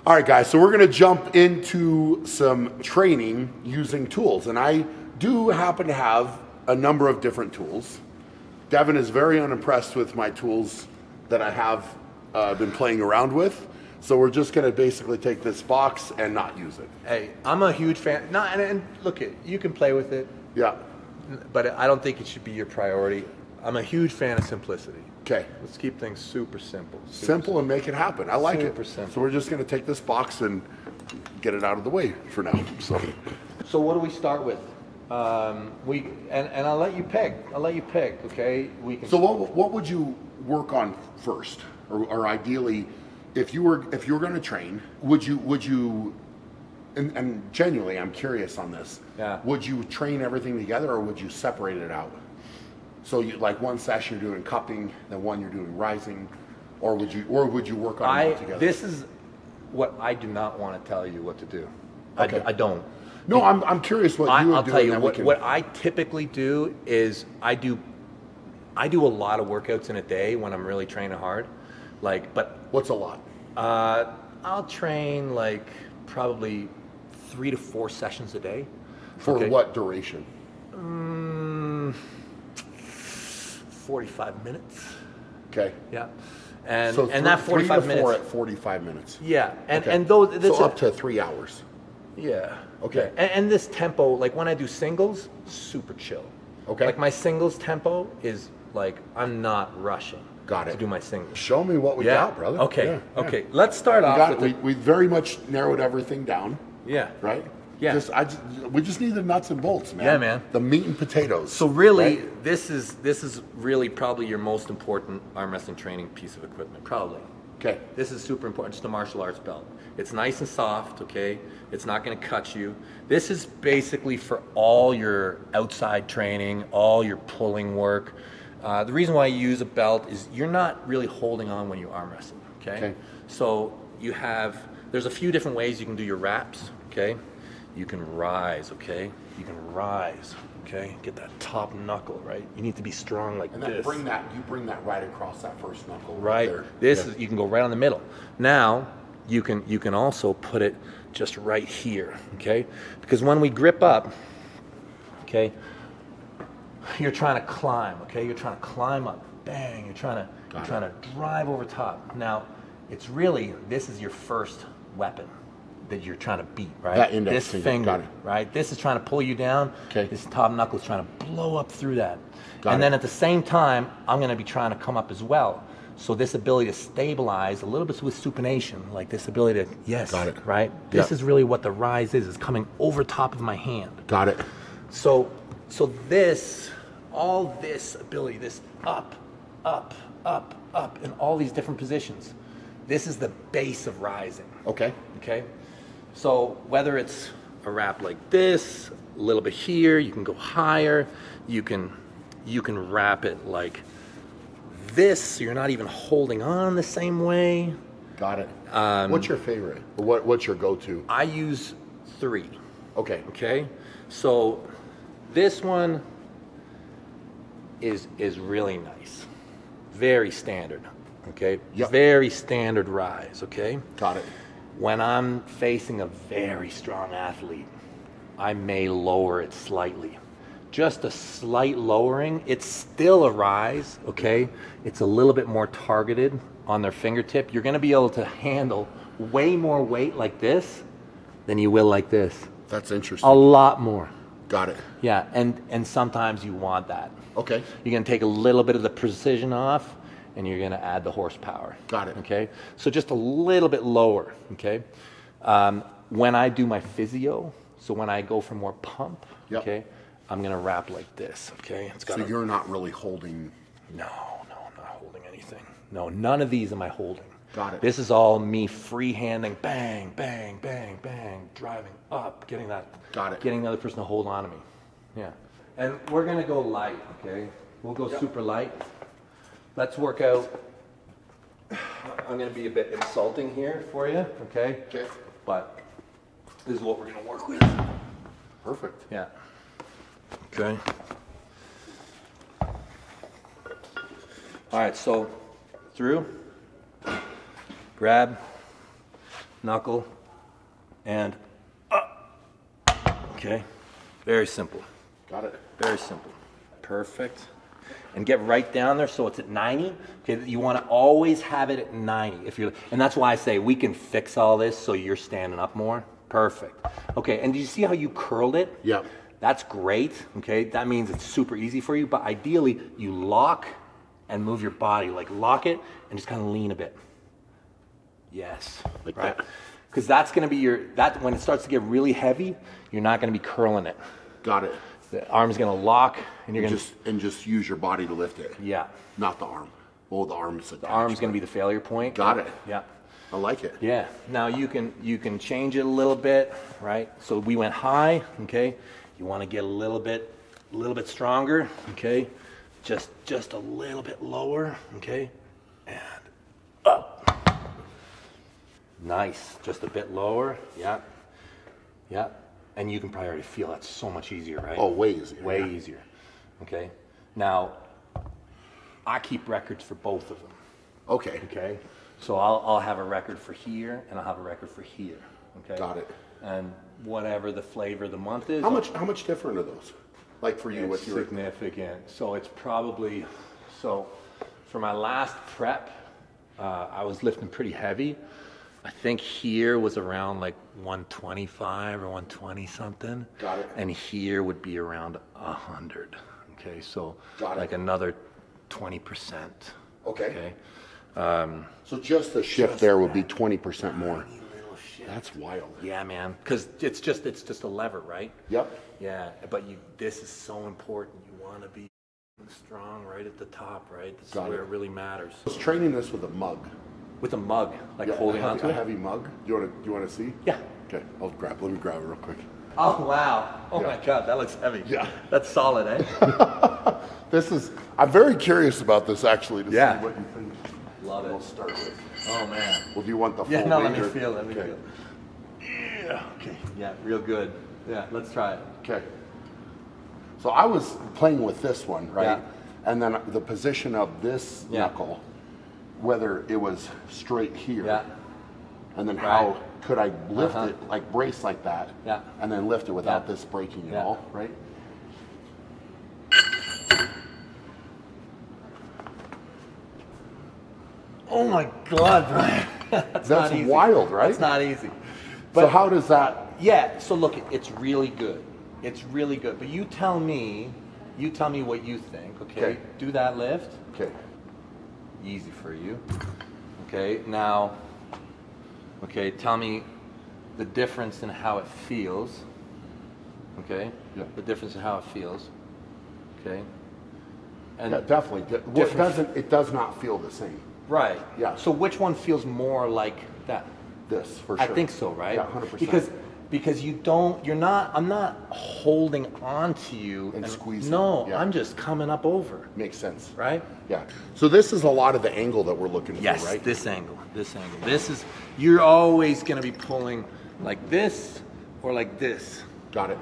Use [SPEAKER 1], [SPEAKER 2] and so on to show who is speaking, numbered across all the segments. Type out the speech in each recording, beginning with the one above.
[SPEAKER 1] All right, guys, so we're gonna jump into some training using tools. And I do happen to have a number of different tools. Devon is very unimpressed with my tools that I have been playing around with. So we're just gonna basically take this box and not use it.
[SPEAKER 2] Hey, I'm a huge fan. No, and look, you can play with it.
[SPEAKER 1] Yeah.
[SPEAKER 2] But I don't think it should be your priority. I'm a huge fan of simplicity.
[SPEAKER 1] Okay.
[SPEAKER 2] Let's keep things super simple.
[SPEAKER 1] Simple and make it happen. I like it.
[SPEAKER 2] Super simple.
[SPEAKER 1] So we're just going to take this box and get it out of the way for now.
[SPEAKER 2] So what do we start with? And I'll let you pick. Okay.
[SPEAKER 1] So what would you work on first, or ideally, if you were going to train, would you? And genuinely, I'm curious on this.
[SPEAKER 2] Yeah.
[SPEAKER 1] Would you train everything together, or would you separate it out? So you, like one session you're doing cupping, then one you're doing rising, or would you work on it all together?
[SPEAKER 2] This is what I do not want to tell you what to do.
[SPEAKER 1] Okay.
[SPEAKER 2] I don't.
[SPEAKER 1] No, I'm curious what you would do.
[SPEAKER 2] I'll tell you what I typically do is I do a lot of workouts in a day when I'm really training hard. But
[SPEAKER 1] what's a lot?
[SPEAKER 2] I'll train like probably 3 to 4 sessions a day.
[SPEAKER 1] For what duration?
[SPEAKER 2] 45 minutes.
[SPEAKER 1] Okay.
[SPEAKER 2] Yeah. And
[SPEAKER 1] so
[SPEAKER 2] that 45 minutes.
[SPEAKER 1] 3 to 4 at 45 minutes.
[SPEAKER 2] Yeah. And
[SPEAKER 1] okay.
[SPEAKER 2] and those
[SPEAKER 1] so up to 3 hours.
[SPEAKER 2] Yeah.
[SPEAKER 1] Okay.
[SPEAKER 2] And this tempo, like when I do singles, super chill.
[SPEAKER 1] Okay.
[SPEAKER 2] Like my singles tempo is like I'm not rushing.
[SPEAKER 1] Got it.
[SPEAKER 2] To do my singles.
[SPEAKER 1] Show me what we got, brother.
[SPEAKER 2] Okay.
[SPEAKER 1] Yeah,
[SPEAKER 2] okay. Let's start off with
[SPEAKER 1] we very much narrowed everything down.
[SPEAKER 2] Yeah.
[SPEAKER 1] Right?
[SPEAKER 2] Yeah.
[SPEAKER 1] We just need the nuts and bolts, man.
[SPEAKER 2] Yeah, man.
[SPEAKER 1] The meat and potatoes.
[SPEAKER 2] So really,
[SPEAKER 1] right?
[SPEAKER 2] this is really probably your most important arm wrestling training piece of equipment, probably.
[SPEAKER 1] Okay.
[SPEAKER 2] This is super important. It's the martial arts belt. It's nice and soft, okay? It's not going to cut you. This is basically for all your outside training, all your pulling work. The reason why you use a belt is you're not really holding on when you arm wrestle, okay? So there's a few different ways you can do your wraps, okay? You can rise, okay? You can rise, okay? Get that top knuckle, right? You need to be strong like
[SPEAKER 1] and
[SPEAKER 2] this.
[SPEAKER 1] Bring that right across that first knuckle.
[SPEAKER 2] Right. This is, you can go right on the middle. Now, you can also put it just right here, okay? Because when we grip up, okay, you're trying to climb, okay? You're trying to climb up, bang. You're trying to drive over top. Now, this is your first weapon that you're trying to beat, right?
[SPEAKER 1] That index
[SPEAKER 2] this
[SPEAKER 1] finger,
[SPEAKER 2] finger, right? This is trying to pull you down.
[SPEAKER 1] Okay.
[SPEAKER 2] This top knuckle is trying to blow up through that.
[SPEAKER 1] Got
[SPEAKER 2] and
[SPEAKER 1] it.
[SPEAKER 2] then at the same time, I'm going to be trying to come up as well. So this ability to stabilize a little bit with supination, like this ability to,
[SPEAKER 1] Got it.
[SPEAKER 2] right? This is really what the rise is coming over top of my hand.
[SPEAKER 1] Got it.
[SPEAKER 2] So all this ability, this up, in all these different positions, this is the base of rising.
[SPEAKER 1] Okay.
[SPEAKER 2] Okay? So whether it's a wrap like this, a little bit here, you can go higher, you can wrap it like this, so you're not even holding on the same way.
[SPEAKER 1] Got it. What's your favorite? What's your go-to?
[SPEAKER 2] I use 3.
[SPEAKER 1] Okay.
[SPEAKER 2] Okay? So this one is really nice. Very standard. Okay?
[SPEAKER 1] Yep.
[SPEAKER 2] Very standard rise, okay?
[SPEAKER 1] Got it.
[SPEAKER 2] When I'm facing a very strong athlete, I may lower it slightly. Just a slight lowering, it's still a rise, okay? It's a little bit more targeted on their fingertip. You're gonna be able to handle way more weight like this than you will like this.
[SPEAKER 1] That's interesting.
[SPEAKER 2] A lot more.
[SPEAKER 1] Got it.
[SPEAKER 2] Yeah, and sometimes you want that.
[SPEAKER 1] Okay.
[SPEAKER 2] You're gonna take a little bit of the precision off, and you're gonna add the horsepower.
[SPEAKER 1] Got it.
[SPEAKER 2] Okay? So just a little bit lower, okay? When I do my physio, so when I go for more pump, okay, I'm gonna wrap like this, okay?
[SPEAKER 1] So you're not really holding...
[SPEAKER 2] No, I'm not holding anything. No, none of these am I holding.
[SPEAKER 1] Got it.
[SPEAKER 2] This is all me freehanding, bang, bang, bang, bang, driving up, getting that.
[SPEAKER 1] Got it.
[SPEAKER 2] Getting the other person to hold on to me. Yeah. And we're gonna go light, okay? We'll go super light. Let's work out. I'm gonna be a bit insulting here for you, okay?
[SPEAKER 1] Okay.
[SPEAKER 2] But this is what we're gonna work with.
[SPEAKER 1] Perfect.
[SPEAKER 2] Yeah. Okay. All right, so through, grab, knuckle, and up. Okay, very simple.
[SPEAKER 1] Got it.
[SPEAKER 2] Very simple. Perfect. And get right down there so it's at 90. Okay, you want to always have it at 90. And that's why I say we can fix all this so you're standing up more. Perfect. Okay, and did you see how you curled it?
[SPEAKER 1] Yep.
[SPEAKER 2] That's great. Okay, that means it's super easy for you, but ideally you lock and move your body. Like lock it and just kind of lean a bit. Yes.
[SPEAKER 1] Like
[SPEAKER 2] right?
[SPEAKER 1] that.
[SPEAKER 2] Because that's going to be when it starts to get really heavy, you're not going to be curling it.
[SPEAKER 1] Got it.
[SPEAKER 2] The arm's going to lock and you're going
[SPEAKER 1] to just use your body to lift it.
[SPEAKER 2] Yeah.
[SPEAKER 1] Not the arm. Well, the arm's attached.
[SPEAKER 2] The arm's going to be the failure point.
[SPEAKER 1] Got it.
[SPEAKER 2] Yeah.
[SPEAKER 1] I like it.
[SPEAKER 2] Yeah. Now you can change it a little bit, right? So we went high, okay? You want to get a little bit stronger, okay? Just a little bit lower, okay? And up. Nice. Just a bit lower. Yeah. Yeah. And you can probably already feel that's so much easier, right?
[SPEAKER 1] Oh, way easier.
[SPEAKER 2] Way easier. Okay. Now, I keep records for both of them.
[SPEAKER 1] Okay.
[SPEAKER 2] Okay. So I'll have a record for here, and I'll have a record for here. Okay.
[SPEAKER 1] Got it.
[SPEAKER 2] And whatever the flavor of the month is.
[SPEAKER 1] How much different are those? Like for you,
[SPEAKER 2] it's
[SPEAKER 1] with your
[SPEAKER 2] significant. So it's probably for my last prep, I was lifting pretty heavy. I think here was around like 125 or 120 something.
[SPEAKER 1] Got it.
[SPEAKER 2] And here would be around 100. Okay, so
[SPEAKER 1] Got it.
[SPEAKER 2] like another 20%.
[SPEAKER 1] Okay.
[SPEAKER 2] Okay.
[SPEAKER 1] So just the shift there would be 20% more. That's wild.
[SPEAKER 2] Yeah, man. Because it's just a lever, right?
[SPEAKER 1] Yep.
[SPEAKER 2] Yeah, but this is so important. You want to be strong right at the top, right? This is where it really matters.
[SPEAKER 1] I was training this with a mug.
[SPEAKER 2] With a mug, like holding onto
[SPEAKER 1] a
[SPEAKER 2] it?
[SPEAKER 1] heavy mug. You want to see?
[SPEAKER 2] Yeah.
[SPEAKER 1] Okay, let me grab it real quick.
[SPEAKER 2] Oh, wow. Oh, my God, that looks heavy.
[SPEAKER 1] Yeah.
[SPEAKER 2] That's solid, eh?
[SPEAKER 1] I'm very curious about this, actually, to see what you think.
[SPEAKER 2] Love it.
[SPEAKER 1] We'll start with.
[SPEAKER 2] Oh, man.
[SPEAKER 1] Well, do you want the full
[SPEAKER 2] Yeah, no, let
[SPEAKER 1] weight
[SPEAKER 2] me
[SPEAKER 1] or-
[SPEAKER 2] feel it.
[SPEAKER 1] Okay.
[SPEAKER 2] Yeah, okay. Yeah, real good. Yeah, let's try it.
[SPEAKER 1] Okay. So I was playing with this one, right?
[SPEAKER 2] Yeah.
[SPEAKER 1] And then the position of this knuckle, whether it was straight here, and then how could I lift it, like brace like that, and then lift it without this breaking at all, right?
[SPEAKER 2] Oh my God, Brian. That's not easy.
[SPEAKER 1] Wild, right?
[SPEAKER 2] That's not easy.
[SPEAKER 1] So how does that?
[SPEAKER 2] Yeah, so look, it's really good. It's really good. But you tell me what you think, okay? Do that lift.
[SPEAKER 1] Okay.
[SPEAKER 2] Easy for you. Okay, now, okay, tell me the difference in how it feels. Okay?
[SPEAKER 1] Yeah.
[SPEAKER 2] The difference in how it feels. Okay? And
[SPEAKER 1] Yeah, definitely. It does not feel the same.
[SPEAKER 2] right.
[SPEAKER 1] Yeah.
[SPEAKER 2] So which one feels more like that?
[SPEAKER 1] This, for sure.
[SPEAKER 2] I think so, right?
[SPEAKER 1] Yeah, 100%.
[SPEAKER 2] Because I'm not holding on to you
[SPEAKER 1] And squeezing.
[SPEAKER 2] No,
[SPEAKER 1] Yeah.
[SPEAKER 2] I'm just coming up over.
[SPEAKER 1] Makes sense.
[SPEAKER 2] Right?
[SPEAKER 1] Yeah. So this is a lot of the angle that we're looking
[SPEAKER 2] Yes,
[SPEAKER 1] for, right?
[SPEAKER 2] this angle. You're always going to be pulling like this or like this.
[SPEAKER 1] Got it.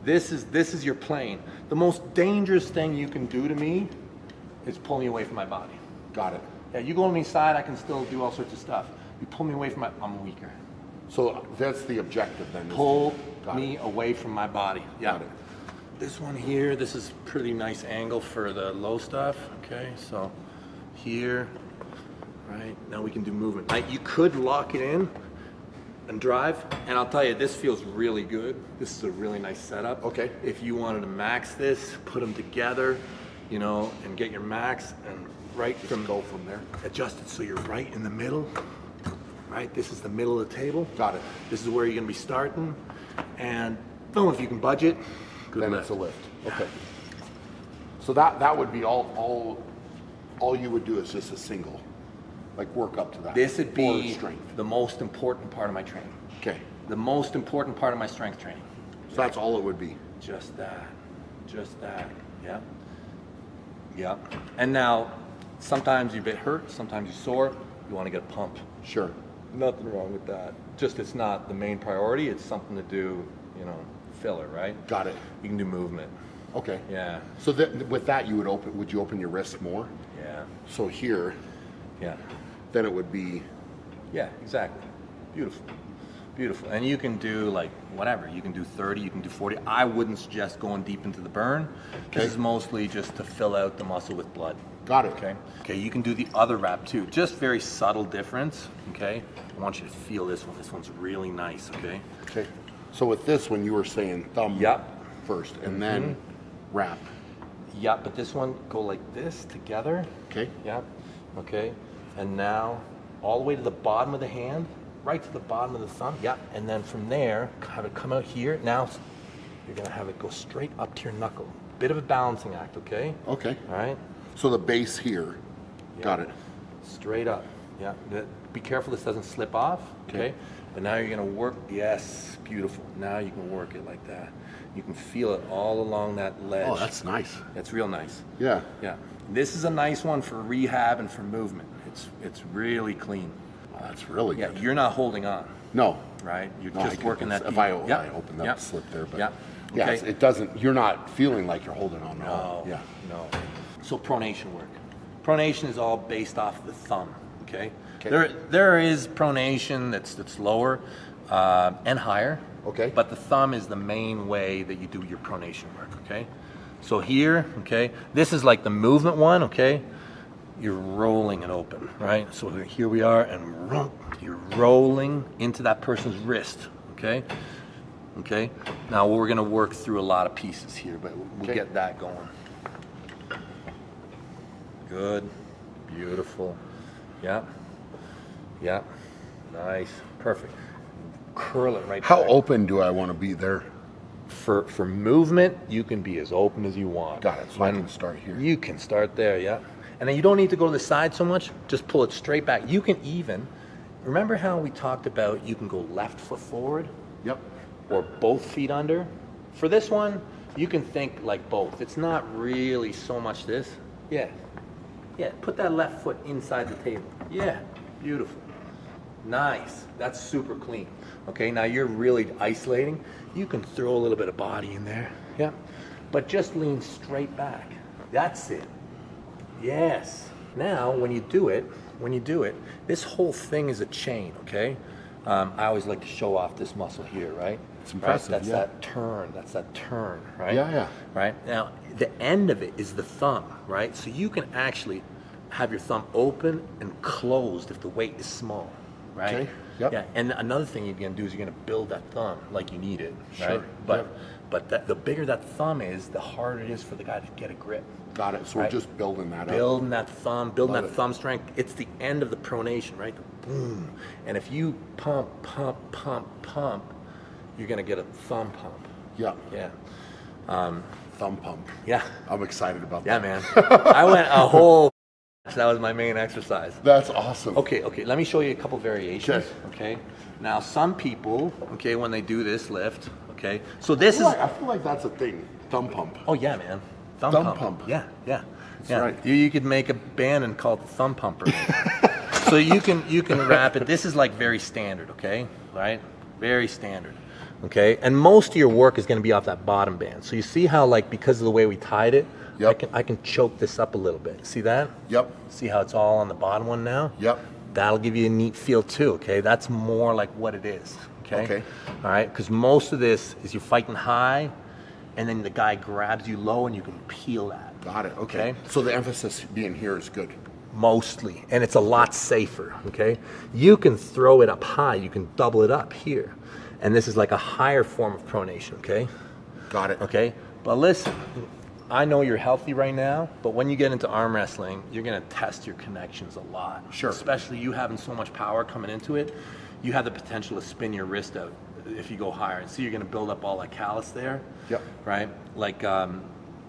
[SPEAKER 2] This is your plane. The most dangerous thing you can do to me is pull me away from my body.
[SPEAKER 1] Got it.
[SPEAKER 2] Yeah, you go on me side, I can still do all sorts of stuff. You pull me away from I'm weaker.
[SPEAKER 1] So that's the objective then.
[SPEAKER 2] Pull
[SPEAKER 1] Got
[SPEAKER 2] me
[SPEAKER 1] it.
[SPEAKER 2] away from my body. Yeah.
[SPEAKER 1] Got it.
[SPEAKER 2] This one here, this is pretty nice angle for the low stuff. Okay, so here, right, now we can do movement. Now you could lock it in and drive, and I'll tell you, this feels really good. This is a really nice setup.
[SPEAKER 1] Okay.
[SPEAKER 2] If you wanted to max this, put them together, and get your max, and
[SPEAKER 1] Go from there.
[SPEAKER 2] adjust it so you're right in the middle. Right, this is the middle of the table.
[SPEAKER 1] Got it.
[SPEAKER 2] This is where you're going to be starting, and boom, if you can budget, good
[SPEAKER 1] Then
[SPEAKER 2] lift.
[SPEAKER 1] it's a lift. Okay. So that would be all you would do is just a single, like work up to that.
[SPEAKER 2] This would be
[SPEAKER 1] For strength.
[SPEAKER 2] the most important part of my training.
[SPEAKER 1] Okay.
[SPEAKER 2] The most important part of my strength training.
[SPEAKER 1] So that's all it would be.
[SPEAKER 2] Just that. Yeah. Yeah. And now, sometimes you're a bit hurt, sometimes you're sore. You want to get a pump.
[SPEAKER 1] Sure.
[SPEAKER 2] Nothing wrong with that. Just it's not the main priority. It's something to do, filler, right?
[SPEAKER 1] Got it.
[SPEAKER 2] You can do movement.
[SPEAKER 1] Okay.
[SPEAKER 2] Yeah.
[SPEAKER 1] So with that, would you open your wrist more?
[SPEAKER 2] Yeah.
[SPEAKER 1] So here,
[SPEAKER 2] Yeah.
[SPEAKER 1] then it would be.
[SPEAKER 2] Yeah, exactly. Beautiful. beautiful. And you can do like whatever. You can do 30, you can do 40. I wouldn't suggest going deep into the burn.
[SPEAKER 1] Okay.
[SPEAKER 2] This is mostly just to fill out the muscle with blood.
[SPEAKER 1] Got it.
[SPEAKER 2] Okay. Okay, you can do the other wrap too. Just very subtle difference. Okay. I want you to feel this one. This one's really nice. Okay.
[SPEAKER 1] Okay. So with this one, you were saying thumb
[SPEAKER 2] Yep.
[SPEAKER 1] first, and then wrap.
[SPEAKER 2] Yeah, but this one go like this together.
[SPEAKER 1] Okay.
[SPEAKER 2] Yep. Okay. And now all the way to the bottom of the hand, right to the bottom of the thumb. Yep. And then from there, have it come out here. Now you're gonna have it go straight up to your knuckle. Bit of a balancing act. Okay.
[SPEAKER 1] Okay.
[SPEAKER 2] All right.
[SPEAKER 1] So the base here.
[SPEAKER 2] Yeah.
[SPEAKER 1] Got it.
[SPEAKER 2] Straight up. Yeah. Be careful this doesn't slip off. Okay. But now you're gonna work. Yes. Beautiful. Now you can work it like that. You can feel it all along that ledge.
[SPEAKER 1] Oh, that's nice.
[SPEAKER 2] That's real nice.
[SPEAKER 1] Yeah.
[SPEAKER 2] Yeah. This is a nice one for rehab and for movement. It's really clean.
[SPEAKER 1] Oh, that's really
[SPEAKER 2] Yeah.
[SPEAKER 1] good.
[SPEAKER 2] You're not holding on,
[SPEAKER 1] No.
[SPEAKER 2] right? You're
[SPEAKER 1] No, I
[SPEAKER 2] just
[SPEAKER 1] can-
[SPEAKER 2] working that.
[SPEAKER 1] If I
[SPEAKER 2] Yep.
[SPEAKER 1] open up,
[SPEAKER 2] Yep.
[SPEAKER 1] slip there, but
[SPEAKER 2] Yep.
[SPEAKER 1] yeah,
[SPEAKER 2] Okay.
[SPEAKER 1] it doesn't. You're not feeling like you're holding on.
[SPEAKER 2] No.
[SPEAKER 1] Yeah.
[SPEAKER 2] No. So pronation work. Pronation is all based off the thumb. Okay.
[SPEAKER 1] Okay.
[SPEAKER 2] There is pronation that's lower and higher.
[SPEAKER 1] Okay.
[SPEAKER 2] But the thumb is the main way that you do your pronation work. Okay. So here, okay, this is like the movement one. Okay. You're rolling it open, right? So here we are, and you're rolling into that person's wrist. Okay. Okay. Now we're going to work through a lot of pieces here, but we'll
[SPEAKER 1] Okay.
[SPEAKER 2] get that going. Good. Beautiful. Yeah. Yeah. Nice. Perfect. Curl it right
[SPEAKER 1] How
[SPEAKER 2] back.
[SPEAKER 1] open do I want to be there?
[SPEAKER 2] For movement, you can be as open as you want.
[SPEAKER 1] Got it. So I can start here.
[SPEAKER 2] You can start there, yeah. And then you don't need to go to the side so much. Just pull it straight back. You can even, remember how we talked about you can go left foot forward
[SPEAKER 1] Yep.
[SPEAKER 2] or both feet under? For this one, you can think like both. It's not really so much this. Yeah. Yeah, put that left foot inside the table. Yeah, beautiful. Nice. That's super clean. Okay, now you're really isolating. You can throw a little bit of body in there. Yeah. But just lean straight back. That's it. Yes. Now, when you do it, this whole thing is a chain, okay? I always like to show off this muscle here, right?
[SPEAKER 1] It's impressive,
[SPEAKER 2] Right? That's
[SPEAKER 1] yeah.
[SPEAKER 2] that turn. That's that turn, right?
[SPEAKER 1] Yeah, yeah.
[SPEAKER 2] Right? Now, the end of it is the thumb, right? So you can actually have your thumb open and closed if the weight is small, right?
[SPEAKER 1] Okay, yep.
[SPEAKER 2] Yeah. And another thing you're going to do is you're going to build that thumb like you need it, right?
[SPEAKER 1] Sure,
[SPEAKER 2] But the bigger that thumb is, the harder it is for the guy to get a grip.
[SPEAKER 1] Got it. So
[SPEAKER 2] Right.
[SPEAKER 1] we're just building that up.
[SPEAKER 2] Building that thumb, building
[SPEAKER 1] Love
[SPEAKER 2] that
[SPEAKER 1] it.
[SPEAKER 2] thumb strength. It's the end of the pronation, right? The boom. And if you pump, you're going to get a thumb pump.
[SPEAKER 1] Yeah.
[SPEAKER 2] Yeah.
[SPEAKER 1] Thumb pump.
[SPEAKER 2] Yeah.
[SPEAKER 1] I'm excited about
[SPEAKER 2] Yeah,
[SPEAKER 1] that.
[SPEAKER 2] man. I went a whole. That was my main exercise.
[SPEAKER 1] That's awesome.
[SPEAKER 2] Okay. Let me show you a couple variations.
[SPEAKER 1] Okay.
[SPEAKER 2] Okay. Now, some people, okay, when they do this lift, okay, so this is.
[SPEAKER 1] I feel like that's a thing. Thumb pump.
[SPEAKER 2] Oh yeah, man. Thumb
[SPEAKER 1] pump.
[SPEAKER 2] Yeah.
[SPEAKER 1] That's right.
[SPEAKER 2] You could make a band and call it the thumb pumper. So you can wrap it. This is like very standard, okay? Right? Very standard. Okay? And most of your work is going to be off that bottom band. So you see how, like, because of the way we tied it,
[SPEAKER 1] Yep.
[SPEAKER 2] I can choke this up a little bit. See that?
[SPEAKER 1] Yep.
[SPEAKER 2] See how it's all on the bottom one now?
[SPEAKER 1] Yep.
[SPEAKER 2] That'll give you a neat feel too, okay? That's more like what it is, okay?
[SPEAKER 1] Okay.
[SPEAKER 2] All right? Because most of this is you're fighting high, and then the guy grabs you low, and you can peel that.
[SPEAKER 1] Got it. Okay. So the emphasis being here is good.
[SPEAKER 2] Mostly, and it's a lot safer, okay? You can throw it up high, you can double it up here, and this is like a higher form of pronation, okay?
[SPEAKER 1] Got it.
[SPEAKER 2] Okay? But listen, I know you're healthy right now, but when you get into arm wrestling, you're gonna test your connections a lot.
[SPEAKER 1] Sure.
[SPEAKER 2] Especially you having so much power coming into it, you have the potential to spin your wrist out if you go higher. So you're gonna build up all that callus there.
[SPEAKER 1] Yep.
[SPEAKER 2] Right? Like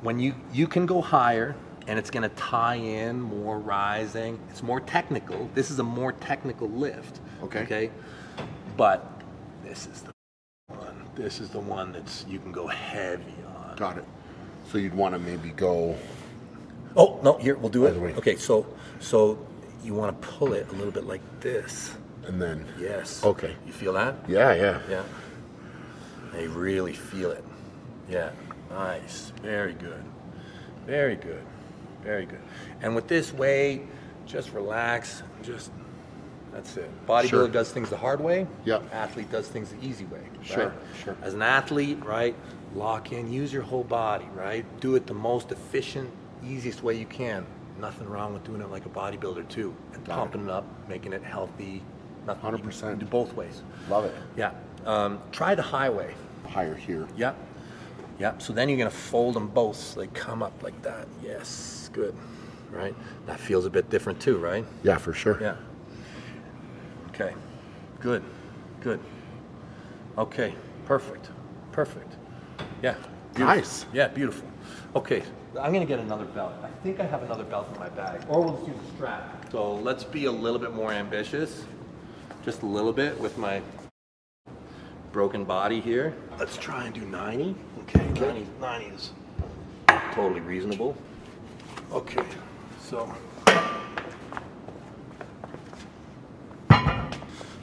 [SPEAKER 2] when you can go higher, and it's gonna tie in more rising. It's more technical. This is a more technical lift.
[SPEAKER 1] Okay.
[SPEAKER 2] Okay. But this is the one. This is the one that's you can go heavy on.
[SPEAKER 1] Got it. So you'd want to maybe go.
[SPEAKER 2] Oh no! Here we'll do
[SPEAKER 1] By
[SPEAKER 2] it.
[SPEAKER 1] the way.
[SPEAKER 2] Okay, so you want to pull it a little bit like this.
[SPEAKER 1] And then.
[SPEAKER 2] Yes.
[SPEAKER 1] Okay.
[SPEAKER 2] You feel that?
[SPEAKER 1] Yeah, yeah.
[SPEAKER 2] Yeah. I really feel it. Yeah. Nice. Very good. Very good. Very good. And with this weight, just relax. Just That's it. Bodybuilder
[SPEAKER 1] Sure.
[SPEAKER 2] does things the hard way.
[SPEAKER 1] Yep.
[SPEAKER 2] Athlete does things the easy way.
[SPEAKER 1] Sure,
[SPEAKER 2] Right?
[SPEAKER 1] sure.
[SPEAKER 2] As an athlete, right, lock in, use your whole body, right? Do it the most efficient, easiest way you can. Nothing wrong with doing it like a bodybuilder too, and
[SPEAKER 1] Got
[SPEAKER 2] pumping it up, making it healthy. Nothing.
[SPEAKER 1] 100%.
[SPEAKER 2] You can do both ways.
[SPEAKER 1] Love it.
[SPEAKER 2] Yeah. Try the highway.
[SPEAKER 1] Higher here.
[SPEAKER 2] Yep. Yep. So then you're gonna fold them both so they come up like that. Yes. Good. Right. That feels a bit different too, right?
[SPEAKER 1] Yeah, for sure.
[SPEAKER 2] Yeah. Okay. Good. Good. Okay. Perfect. Perfect. Yeah. Beautiful.
[SPEAKER 1] Nice.
[SPEAKER 2] Yeah. Beautiful. Okay. I'm gonna get another belt. I think I have another belt in my bag, or we'll just use a strap. So let's be a little bit more ambitious, just a little bit with my broken body here. Let's try and do 90. Okay. 90 is totally reasonable. Okay.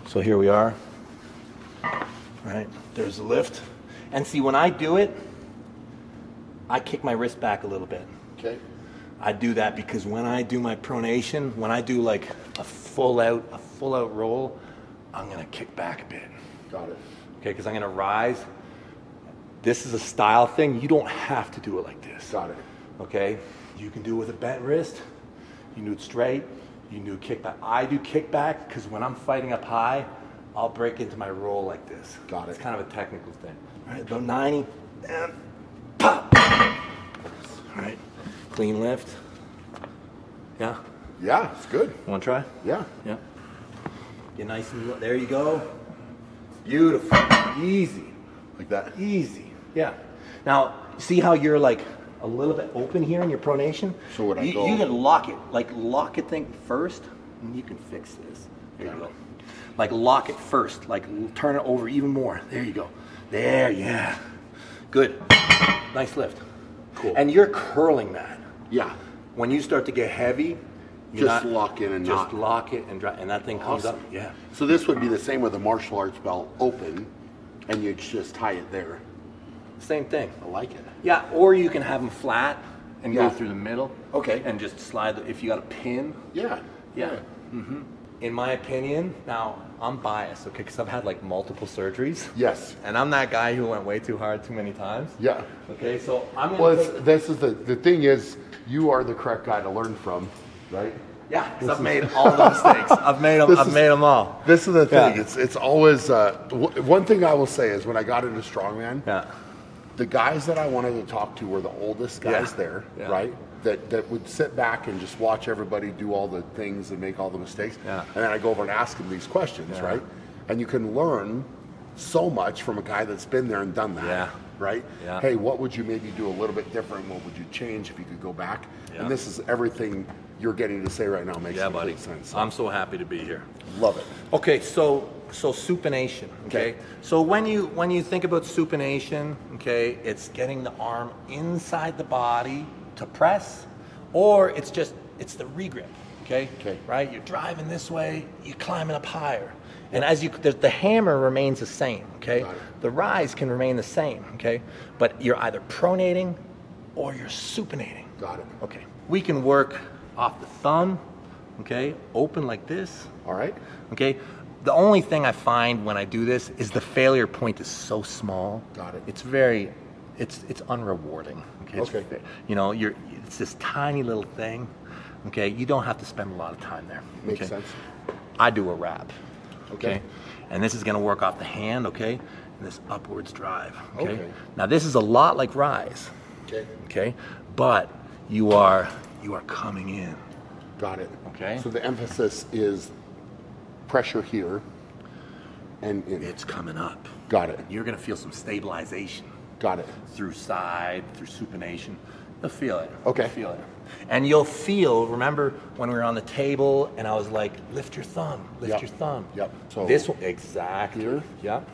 [SPEAKER 2] So here we are. Right, there's the lift. And see, when I do it, I kick my wrist back a little bit.
[SPEAKER 1] Okay.
[SPEAKER 2] I do that because when I do my pronation, when I do like a full out roll, I'm gonna kick back a bit.
[SPEAKER 1] Got it.
[SPEAKER 2] Okay, because I'm gonna rise. This is a style thing. You don't have to do it like this.
[SPEAKER 1] Got it.
[SPEAKER 2] Okay, you can do it with a bent wrist. You can do it straight. You can do a kickback. I do kickback because when I'm fighting up high, I'll break into my roll like this.
[SPEAKER 1] Got it.
[SPEAKER 2] It's kind of a technical thing. All right, about 90, and pop. All right, clean lift. Yeah.
[SPEAKER 1] Yeah, it's good.
[SPEAKER 2] Want to try?
[SPEAKER 1] Yeah.
[SPEAKER 2] Yeah. Get nice and low. There you go. Beautiful. Easy.
[SPEAKER 1] Like that.
[SPEAKER 2] Easy. Yeah. Now, see how you're like a little bit open here in your pronation?
[SPEAKER 1] So would I
[SPEAKER 2] you,
[SPEAKER 1] go-
[SPEAKER 2] You can lock it. Like lock it thing first, and you can fix this. There you go. Like lock it first. Like turn it over even more. There you go. There, yeah. Good. Nice lift.
[SPEAKER 1] Cool.
[SPEAKER 2] And you're curling that.
[SPEAKER 1] Yeah.
[SPEAKER 2] When you start to get heavy, you're
[SPEAKER 1] Just
[SPEAKER 2] not-
[SPEAKER 1] lock in and
[SPEAKER 2] just
[SPEAKER 1] not.
[SPEAKER 2] lock it and and that thing comes up.
[SPEAKER 1] Awesome.
[SPEAKER 2] Yeah.
[SPEAKER 1] So this would be the same with a martial arts belt open, and you just tie it there.
[SPEAKER 2] Same thing.
[SPEAKER 1] I like it.
[SPEAKER 2] Yeah, or you can have them flat and
[SPEAKER 1] Yeah.
[SPEAKER 2] go through the middle.
[SPEAKER 1] Okay.
[SPEAKER 2] And just slide. If you got a pin.
[SPEAKER 1] Yeah.
[SPEAKER 2] Yeah. In my opinion, now I'm biased, okay, because I've had like multiple surgeries.
[SPEAKER 1] Yes.
[SPEAKER 2] And I'm that guy who went way too hard too many times.
[SPEAKER 1] Yeah.
[SPEAKER 2] Okay, so I'm gonna.
[SPEAKER 1] Well,
[SPEAKER 2] take-
[SPEAKER 1] this is the thing is, you are the correct guy to learn from, right?
[SPEAKER 2] yeah, because I've made all the mistakes. I've made them.
[SPEAKER 1] This
[SPEAKER 2] I've
[SPEAKER 1] is-
[SPEAKER 2] made them all.
[SPEAKER 1] This is the thing.
[SPEAKER 2] Yeah.
[SPEAKER 1] It's always one thing I will say is when I got into strongman,
[SPEAKER 2] Yeah.
[SPEAKER 1] the guys that I wanted to talk to were the oldest guys
[SPEAKER 2] Yeah.
[SPEAKER 1] there,
[SPEAKER 2] Yeah.
[SPEAKER 1] right? That would sit back and just watch everybody do all the things and make all the mistakes.
[SPEAKER 2] Yeah.
[SPEAKER 1] And then I go over and ask them these questions,
[SPEAKER 2] Yeah.
[SPEAKER 1] right? And you can learn so much from a guy that's been there and done that,
[SPEAKER 2] Yeah.
[SPEAKER 1] right?
[SPEAKER 2] Yeah.
[SPEAKER 1] Hey, what would you maybe do a little bit different? What would you change if you could go back?
[SPEAKER 2] Yeah.
[SPEAKER 1] And this is everything you're getting to say right now makes
[SPEAKER 2] Yeah,
[SPEAKER 1] complete
[SPEAKER 2] buddy.
[SPEAKER 1] sense.
[SPEAKER 2] I'm so happy to be here.
[SPEAKER 1] Love it.
[SPEAKER 2] Okay, so supination. Okay?
[SPEAKER 1] Okay.
[SPEAKER 2] So when you think about supination, okay, it's getting the arm inside the body to press, or it's the regrip. Okay.
[SPEAKER 1] Okay.
[SPEAKER 2] Right. You're driving this way. You're climbing up higher, and as the hammer remains the same. Okay.
[SPEAKER 1] Got it.
[SPEAKER 2] The rise can remain the same. Okay. But you're either pronating or you're supinating.
[SPEAKER 1] Got it.
[SPEAKER 2] Okay. We can work off the thumb. Okay. Open like this.
[SPEAKER 1] All right.
[SPEAKER 2] Okay. The only thing I find when I do this is the failure point is so small.
[SPEAKER 1] Got it.
[SPEAKER 2] It's unrewarding. Okay.
[SPEAKER 1] Okay.
[SPEAKER 2] You know, it's this tiny little thing. Okay. You don't have to spend a lot of time there.
[SPEAKER 1] Makes
[SPEAKER 2] okay?
[SPEAKER 1] sense.
[SPEAKER 2] I do a wrap.
[SPEAKER 1] Okay.
[SPEAKER 2] And this is going to work off the hand. Okay. And this upwards drive. Okay?
[SPEAKER 1] Okay.
[SPEAKER 2] Now this is a lot like rise.
[SPEAKER 1] Okay.
[SPEAKER 2] Okay. But you are coming in.
[SPEAKER 1] Got it.
[SPEAKER 2] Okay.
[SPEAKER 1] So the emphasis is pressure here and in.
[SPEAKER 2] It's coming up.
[SPEAKER 1] Got it.
[SPEAKER 2] You're going to feel some stabilization.
[SPEAKER 1] Got it.
[SPEAKER 2] Through side, through supination. You'll feel it.
[SPEAKER 1] Okay.
[SPEAKER 2] You'll feel it. And you'll feel, remember when we were on the table and I was like, lift your thumb, lift
[SPEAKER 1] Yep.
[SPEAKER 2] your thumb.
[SPEAKER 1] Yep. So
[SPEAKER 2] this one, exactly.
[SPEAKER 1] here?
[SPEAKER 2] Yep.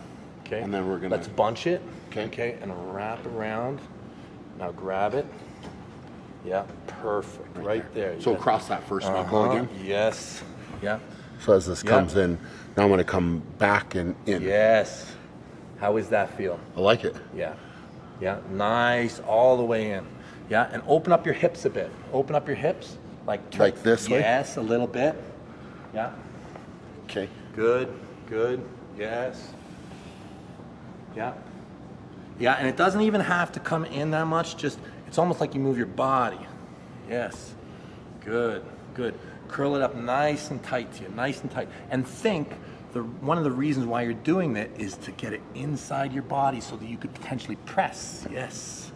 [SPEAKER 2] Okay.
[SPEAKER 1] And then we're gonna-
[SPEAKER 2] Let's bunch it.
[SPEAKER 1] Okay.
[SPEAKER 2] Okay. And wrap around. Now grab it. Yeah. Perfect. Right there.
[SPEAKER 1] So
[SPEAKER 2] You got-
[SPEAKER 1] across that first knuckle
[SPEAKER 2] Uh-huh.
[SPEAKER 1] again.
[SPEAKER 2] Yes. Yeah.
[SPEAKER 1] So as this comes in, now I'm going to come back and in.
[SPEAKER 2] Yes. How does that feel?
[SPEAKER 1] I like it.
[SPEAKER 2] Yeah. Yeah. Nice. All the way in. Yeah. And open up your hips a bit. Open up your hips. Like
[SPEAKER 1] Like this way?
[SPEAKER 2] Yes, a little bit. Yeah.
[SPEAKER 1] Okay.
[SPEAKER 2] Good, good, yes. Yeah. Yeah, and it doesn't even have to come in that much, just, it's almost like you move your body. Yes. Good, good. Curl it up nice and tight to you, nice and tight. And think, one of the reasons why you're doing that is to get it inside your body so that you could potentially press. Yes.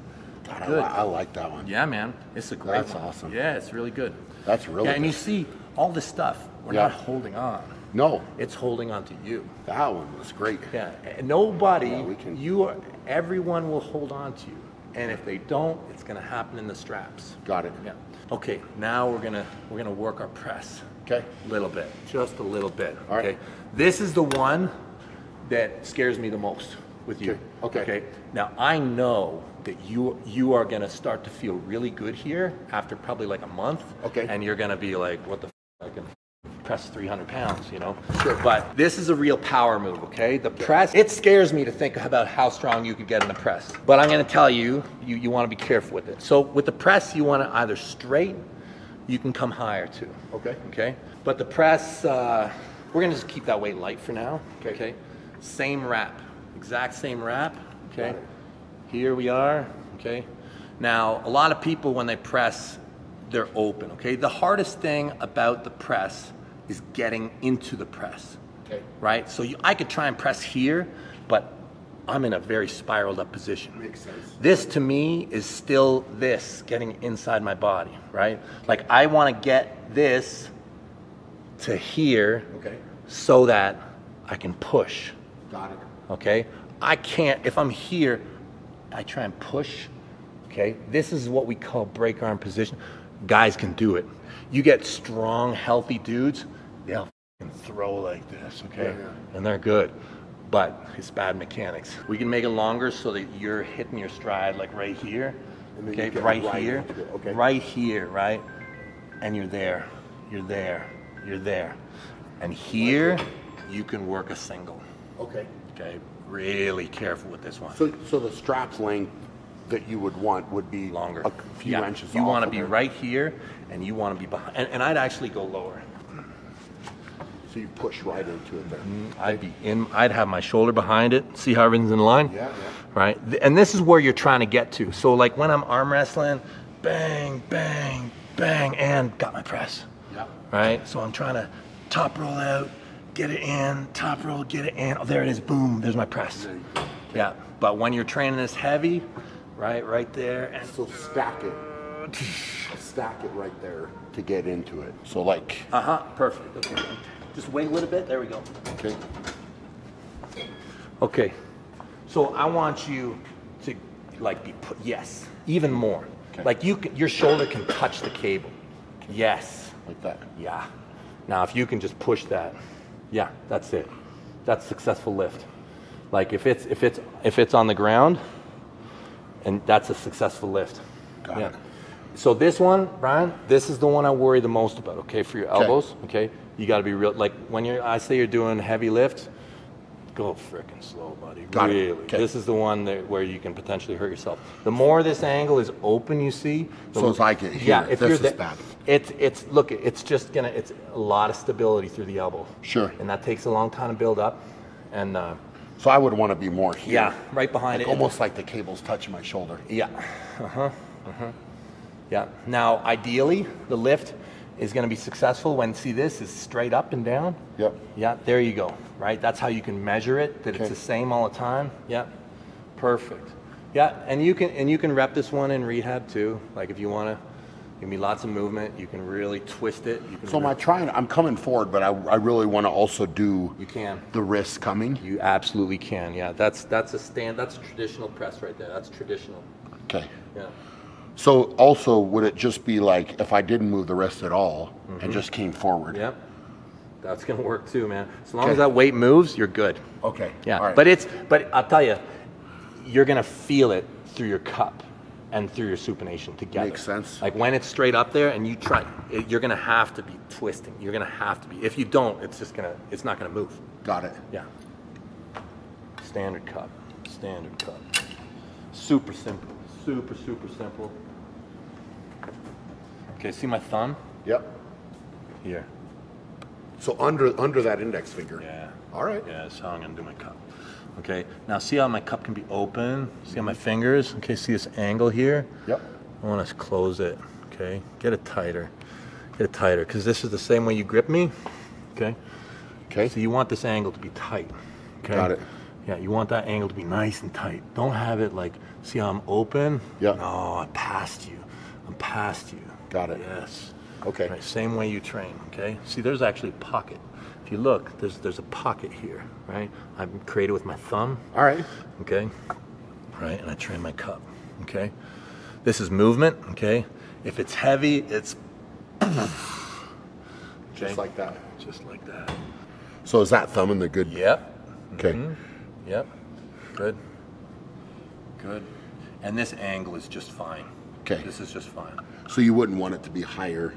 [SPEAKER 1] God,
[SPEAKER 2] Good.
[SPEAKER 1] I like that one.
[SPEAKER 2] Yeah, man. It's a great one.
[SPEAKER 1] That's awesome.
[SPEAKER 2] Yeah, it's really good.
[SPEAKER 1] That's really
[SPEAKER 2] Yeah, and
[SPEAKER 1] good.
[SPEAKER 2] you see, all this stuff, we're
[SPEAKER 1] Yeah.
[SPEAKER 2] not holding on.
[SPEAKER 1] No,
[SPEAKER 2] It's holding on to you.
[SPEAKER 1] that one was great.
[SPEAKER 2] Yeah, and nobody,
[SPEAKER 1] Yeah, we can-
[SPEAKER 2] everyone will hold on to you. And if they don't, it's gonna happen in the straps.
[SPEAKER 1] Got it.
[SPEAKER 2] Yeah. Okay, now we're gonna work our press.
[SPEAKER 1] Okay.
[SPEAKER 2] A little bit, just a little bit.
[SPEAKER 1] All right.
[SPEAKER 2] Okay. This is the one that scares me the most with you.
[SPEAKER 1] Okay.
[SPEAKER 2] Okay. Now I know that you are gonna start to feel really good here after probably like a month.
[SPEAKER 1] Okay.
[SPEAKER 2] And you're gonna be like, what the I can press 300 pounds, you know?
[SPEAKER 1] Sure.
[SPEAKER 2] But this is a real power move, okay? The press, it scares me to think about how strong you could get in the press. But I'm gonna tell you, you wanna be careful with it. So with the press, you wanna either straight, you can come higher too.
[SPEAKER 1] Okay.
[SPEAKER 2] Okay? But the press, we're gonna just keep that weight light for now. Okay? Same wrap, exact same wrap, okay?
[SPEAKER 1] Got it.
[SPEAKER 2] Here we are, okay? Now, a lot of people when they press, they're open, okay? The hardest thing about the press is getting into the press,
[SPEAKER 1] Okay.
[SPEAKER 2] right? So I could try and press here, but I'm in a very spiraled up position.
[SPEAKER 1] Makes sense.
[SPEAKER 2] This to me is still this, getting inside my body, right? Like I want to get this to here
[SPEAKER 1] Okay.
[SPEAKER 2] so that I can push,
[SPEAKER 1] Got it.
[SPEAKER 2] okay? I can't, if I'm here, I try and push, okay? This is what we call break arm position. Guys can do it. You get strong, healthy dudes, they'll f***ing throw like this, okay?
[SPEAKER 1] Yeah.
[SPEAKER 2] And they're good, but it's bad mechanics. We can make it longer so that you're hitting your stride like right here,
[SPEAKER 1] And then
[SPEAKER 2] okay?
[SPEAKER 1] you get
[SPEAKER 2] Right
[SPEAKER 1] right
[SPEAKER 2] here,
[SPEAKER 1] into it, okay.
[SPEAKER 2] right here, right? And you're there, you're there, you're there. And here, you can work a single,
[SPEAKER 1] Okay.
[SPEAKER 2] okay? Really careful with this one.
[SPEAKER 1] So the strap length that you would want would be
[SPEAKER 2] Longer.
[SPEAKER 1] a few
[SPEAKER 2] Yeah.
[SPEAKER 1] inches.
[SPEAKER 2] You
[SPEAKER 1] off
[SPEAKER 2] want to
[SPEAKER 1] of
[SPEAKER 2] be
[SPEAKER 1] there.
[SPEAKER 2] right here, and you want to be behind. And I'd actually go lower.
[SPEAKER 1] So you push right into it there.
[SPEAKER 2] I'd have my shoulder behind it. See how everything's in line?
[SPEAKER 1] Yeah, yeah.
[SPEAKER 2] Right? And this is where you're trying to get to. So like when I'm arm wrestling, bang, bang, bang, and got my press.
[SPEAKER 1] Yeah.
[SPEAKER 2] Right? So I'm trying to top roll out, get it in, top roll, get it in. Oh, there it is. Boom. There's my press.
[SPEAKER 1] There you go.
[SPEAKER 2] Yeah. But when you're training this heavy, right there, and
[SPEAKER 1] So stack it. Stack it right there to get into it. So like,
[SPEAKER 2] perfect. Okay. Just wait a little bit. There we go.
[SPEAKER 1] okay.
[SPEAKER 2] Okay. So I want you to like be put, yes, even more.
[SPEAKER 1] Okay.
[SPEAKER 2] Like your shoulder can touch the cable. Yes.
[SPEAKER 1] Like that.
[SPEAKER 2] Yeah. Now if you can just push that, yeah, that's it. That's successful lift. Like if it's on the ground, and that's a successful lift.
[SPEAKER 1] Got it.
[SPEAKER 2] So this one, Brian, this is the one I worry the most about, okay, for your elbows, okay? You gotta be real, like when I say you're doing heavy lift, go frickin' slow, buddy,
[SPEAKER 1] Got it.
[SPEAKER 2] really.
[SPEAKER 1] Okay.
[SPEAKER 2] This is the one where you can potentially hurt yourself. The more this angle is open, you see.
[SPEAKER 1] So it's like it here.
[SPEAKER 2] Yeah, if
[SPEAKER 1] This
[SPEAKER 2] you're
[SPEAKER 1] is bad.
[SPEAKER 2] It's look, it's a lot of stability through the elbow.
[SPEAKER 1] Sure.
[SPEAKER 2] And that takes a long time to build up, and
[SPEAKER 1] So I would want to be more here.
[SPEAKER 2] yeah, right behind
[SPEAKER 1] Like
[SPEAKER 2] it.
[SPEAKER 1] almost like the cable's touching my shoulder.
[SPEAKER 2] Yeah. Yeah. Now, ideally, the lift is going to be successful when, see, this is straight up and down.
[SPEAKER 1] Yep.
[SPEAKER 2] Yeah, there you go. Right? That's how you can measure it, that
[SPEAKER 1] Okay.
[SPEAKER 2] it's the same all the time. Yeah. Perfect. Yeah, and you can rep this one in rehab too. Like if you want to, give me lots of movement. You can really twist it. You can
[SPEAKER 1] So I'm coming forward, but I really want to also do
[SPEAKER 2] You can.
[SPEAKER 1] the wrist coming.
[SPEAKER 2] You absolutely can. Yeah, that's traditional press right there. That's traditional.
[SPEAKER 1] Okay.
[SPEAKER 2] Yeah.
[SPEAKER 1] So also, would it just be like if I didn't move the wrist at all and just came forward?
[SPEAKER 2] Yep. That's gonna work too, man. As long
[SPEAKER 1] Okay.
[SPEAKER 2] as that weight moves, you're good.
[SPEAKER 1] Okay.
[SPEAKER 2] Yeah.
[SPEAKER 1] All right.
[SPEAKER 2] But I'll tell you, you're gonna feel it through your cup and through your supination together.
[SPEAKER 1] Makes sense.
[SPEAKER 2] Like when it's straight up there and you try, you're gonna have to be twisting. You're gonna have to be. If you don't, it's not gonna move.
[SPEAKER 1] Got it.
[SPEAKER 2] Yeah. Standard cup. Standard cup. Super simple. Super simple. Okay, see my thumb?
[SPEAKER 1] Yep.
[SPEAKER 2] Here.
[SPEAKER 1] So under that index finger.
[SPEAKER 2] Yeah.
[SPEAKER 1] All right.
[SPEAKER 2] Yeah, that's how I'm gonna do my cup. Okay, now see how my cup can be open? See how my fingers? Okay, see this angle here?
[SPEAKER 1] Yep.
[SPEAKER 2] I wanna close it, okay? Get it tighter, because this is the same way you grip me, okay?
[SPEAKER 1] Okay.
[SPEAKER 2] So you want this angle to be tight, okay?
[SPEAKER 1] Got it.
[SPEAKER 2] Yeah, you want that angle to be nice and tight. Don't have it like, see how I'm open?
[SPEAKER 1] Yeah.
[SPEAKER 2] No, I'm past you.
[SPEAKER 1] Got it.
[SPEAKER 2] Yes.
[SPEAKER 1] Okay.
[SPEAKER 2] Right, same way you train, okay? See, there's actually a pocket. If you look, there's a pocket here, right? I've created with my thumb.
[SPEAKER 1] All right.
[SPEAKER 2] Okay? Right, and I train my cup, okay? This is movement, okay? If it's heavy, it's...
[SPEAKER 1] Just like that.
[SPEAKER 2] Just like that.
[SPEAKER 1] So is that thumb in the good?
[SPEAKER 2] Yep.
[SPEAKER 1] Okay.
[SPEAKER 2] Yep. Good. Good. And this angle is just fine.
[SPEAKER 1] Okay.
[SPEAKER 2] This is just fine.
[SPEAKER 1] So you wouldn't want it to be higher?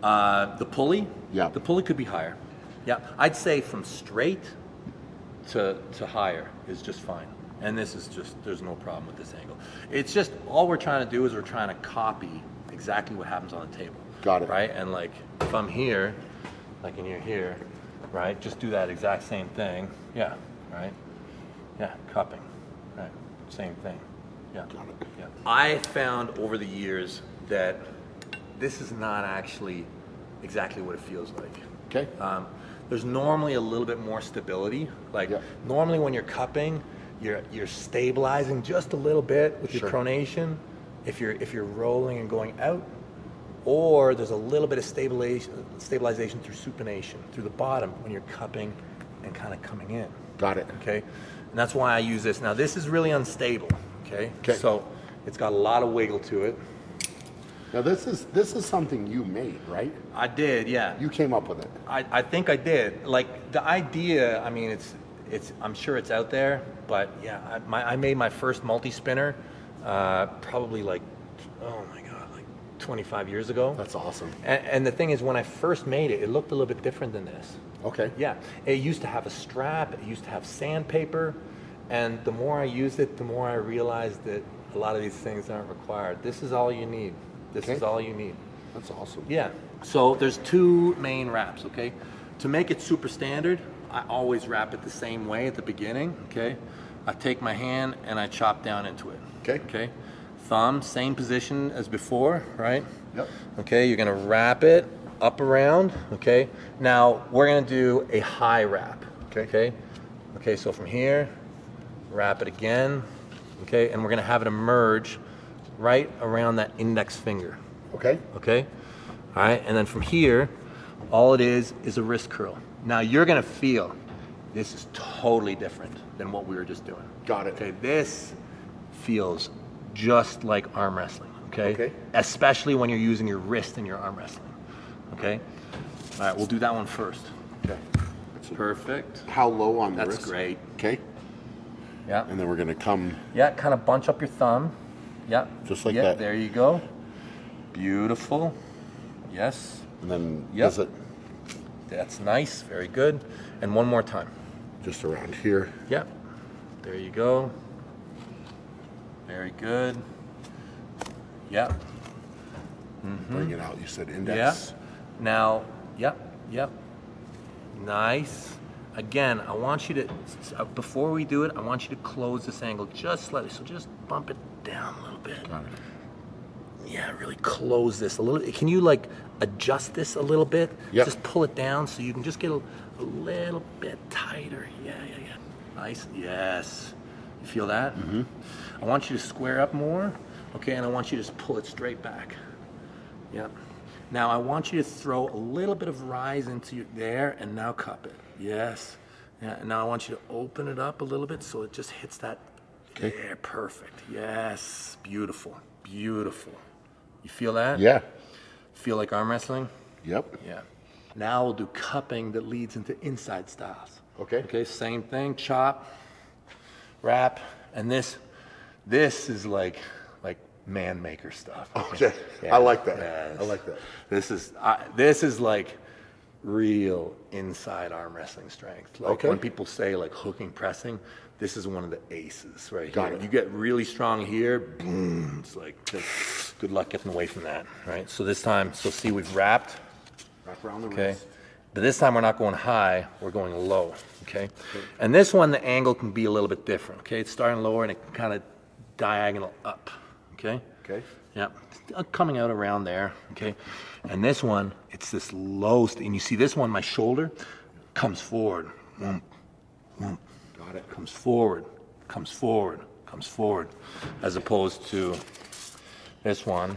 [SPEAKER 2] The pulley?
[SPEAKER 1] Yeah.
[SPEAKER 2] The pulley could be higher. Yeah. I'd say from straight to higher is just fine. And this is just, there's no problem with this angle. It's just, all we're trying to do is we're trying to copy exactly what happens on the table.
[SPEAKER 1] Got it.
[SPEAKER 2] Right? And like, if I'm here, like and you're here, right? Just do that exact same thing. Yeah. Right? Yeah. Cupping. Right. Same thing. Yeah.
[SPEAKER 1] Got it.
[SPEAKER 2] Yeah. I found over the years that this is not actually exactly what it feels like.
[SPEAKER 1] Okay.
[SPEAKER 2] There's normally a little bit more stability. Like normally when you're cupping, you're stabilizing just a little bit with your pronation. If you're rolling and going out, or there's a little bit of stabilization through supination through the bottom when you're cupping and kind of coming in.
[SPEAKER 1] Got it.
[SPEAKER 2] Okay. And that's why I use this. Now this is really unstable. Okay.
[SPEAKER 1] Okay.
[SPEAKER 2] So it's got a lot of wiggle to it.
[SPEAKER 1] Now this is something you made, right?
[SPEAKER 2] I did, yeah.
[SPEAKER 1] You came up with it.
[SPEAKER 2] I think I did. Like the idea, I mean, it's I'm sure it's out there, but yeah, I made my first multi-spinner probably like, oh my God, like 25 years ago.
[SPEAKER 1] That's awesome.
[SPEAKER 2] And the thing is, when I first made it, it looked a little bit different than this.
[SPEAKER 1] Okay.
[SPEAKER 2] Yeah, it used to have a strap, it used to have sandpaper, and the more I used it, the more I realized that a lot of these things aren't required. This is all you need. This is all you need.
[SPEAKER 1] That's awesome.
[SPEAKER 2] Yeah. So there's two main wraps, okay? To make it super standard, I always wrap it the same way at the beginning, okay? I take my hand and I chop down into it.
[SPEAKER 1] Okay.
[SPEAKER 2] Okay. Thumb, same position as before, right?
[SPEAKER 1] Yep.
[SPEAKER 2] Okay, you're gonna wrap it up around, okay? Now we're gonna do a high wrap.
[SPEAKER 1] Okay.
[SPEAKER 2] Okay. Okay, so from here, wrap it again, okay, and we're gonna have it emerge right around that index finger.
[SPEAKER 1] Okay.
[SPEAKER 2] Okay? All right, and then from here, all it is a wrist curl. Now you're gonna feel this is totally different than what we were just doing.
[SPEAKER 1] Got it.
[SPEAKER 2] Okay, this feels just like arm wrestling, okay?
[SPEAKER 1] Okay.
[SPEAKER 2] Especially when you're using your wrist in your arm wrestling, okay? All right, we'll do that one first.
[SPEAKER 1] Okay.
[SPEAKER 2] Perfect.
[SPEAKER 1] How low on the
[SPEAKER 2] That's
[SPEAKER 1] wrist?
[SPEAKER 2] great.
[SPEAKER 1] Okay.
[SPEAKER 2] Yeah.
[SPEAKER 1] And then we're gonna come.
[SPEAKER 2] Yeah, kind of bunch up your thumb. Yeah.
[SPEAKER 1] Just like
[SPEAKER 2] yeah,
[SPEAKER 1] that.
[SPEAKER 2] There you go. Beautiful. Yes.
[SPEAKER 1] And then
[SPEAKER 2] Yep.
[SPEAKER 1] does it
[SPEAKER 2] That's nice. Very good. And one more time.
[SPEAKER 1] just around here.
[SPEAKER 2] Yep. There you go. Very good. Yep.
[SPEAKER 1] Bring it out. You said
[SPEAKER 2] Yeah.
[SPEAKER 1] index.
[SPEAKER 2] Now, yep. Nice. Again, I want you to, before we do it, I want you to close this angle just slightly. So just bump it down a little bit.
[SPEAKER 1] Got it.
[SPEAKER 2] Yeah, really close this a little. Can you like adjust this a little bit?
[SPEAKER 1] Yep.
[SPEAKER 2] Just pull it down so you can just get a little bit tighter. Yeah. Nice. Yes. You feel that? Mm-hmm. I want you to square up more. Okay, and I want you to just pull it straight back. Yep. Now I want you to throw a little bit of rise into your there, and now cup it. Yes. Yeah. And now I want you to open it up a little bit so it just hits that.
[SPEAKER 1] Okay.
[SPEAKER 2] There. Perfect. Yes. Beautiful. Beautiful. You feel that?
[SPEAKER 1] Yeah.
[SPEAKER 2] Feel like arm wrestling?
[SPEAKER 1] Yep.
[SPEAKER 2] Yeah. Now we'll do cupping that leads into inside styles.
[SPEAKER 1] Okay.
[SPEAKER 2] Okay, same thing, chop, wrap, and this is like man maker stuff.
[SPEAKER 1] Okay.
[SPEAKER 2] Yeah.
[SPEAKER 1] I like that.
[SPEAKER 2] Yes.
[SPEAKER 1] I like that.
[SPEAKER 2] This is like real inside arm wrestling strength. Like
[SPEAKER 1] Okay.
[SPEAKER 2] when people say like hooking pressing, this is one of the aces right
[SPEAKER 1] Got
[SPEAKER 2] here.
[SPEAKER 1] it.
[SPEAKER 2] You get really strong here, boom, it's like good luck getting away from that, right? So this time, so see we've wrapped,
[SPEAKER 1] Wrap around the
[SPEAKER 2] okay?
[SPEAKER 1] wrist.
[SPEAKER 2] But this time we're not going high, we're going low, okay? And this one, the angle can be a little bit different, okay? It's starting lower and it can kind of diagonal up, okay?
[SPEAKER 1] Okay.
[SPEAKER 2] Yeah, coming out around there, okay? And this one, it's this low, and you see this one, my shoulder comes forward, whoomp, whoomp.
[SPEAKER 1] Got it.
[SPEAKER 2] Comes forward, comes forward, comes forward, as opposed to this one,